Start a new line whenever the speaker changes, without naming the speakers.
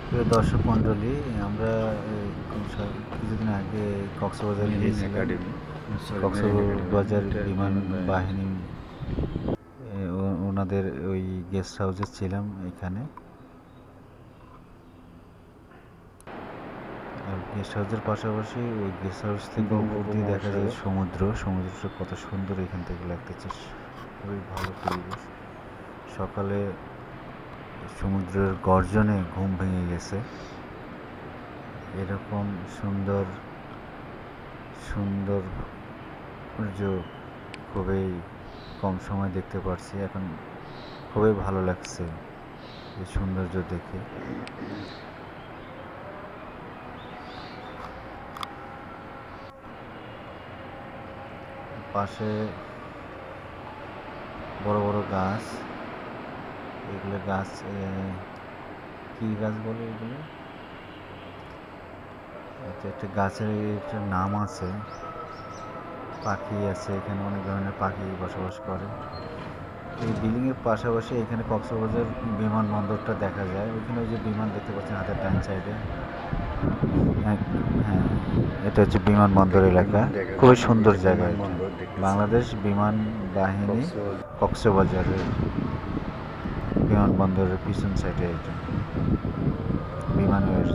প্রিয় দর্শক মণ্ডলী, আমরা কিছুদিন আগে কক্সবাজার গিয়েছিলাম। কক্সবাজার বিমান বাহিনী ওনাদের ওই গেস্ট হাউসে ছিলাম এখানে। আর গেস্ট হাউসের পাশাপাশি ওই গেস্ট হাউস থেকে উপর দিয়ে দেখা যায় সমুদ্রটা কত সুন্দর এখান থেকে লাগতেছে। খুবই ভালো পরিবেশ। সকালে সমুদ্রের গর্জনে ঘুম ভেঙে গেছে। এরকম সুন্দর সৌন্দর্য খুবই কম সময় দেখতে পারছি। এখন খুবই ভালো লাগছে এই সৌন্দর্য দেখে। পাশে বড় বড় গাছ, এগুলো গাছ কি গাছ বলে এগুলো? একটা গাছের একটা নাম আছে। পাখি আছে এখানে, অনেক ধরনের পাখি বসবাস করে। এই বিল্ডিংয়ের পাশাপাশি এখানে কক্সবাজার বিমানবন্দরটা দেখা যায়। ওইখানে ওই যে বিমান দেখতে পাচ্ছেন হাতের ডান সাইডে, হ্যাঁ, এটা হচ্ছে বিমানবন্দর এলাকা। খুবই সুন্দর জায়গা এটা। বাংলাদেশ বিমান বাহিনী কক্সবাজারের বিমানবন্দরের পিছন সাইডে এটা বিমানের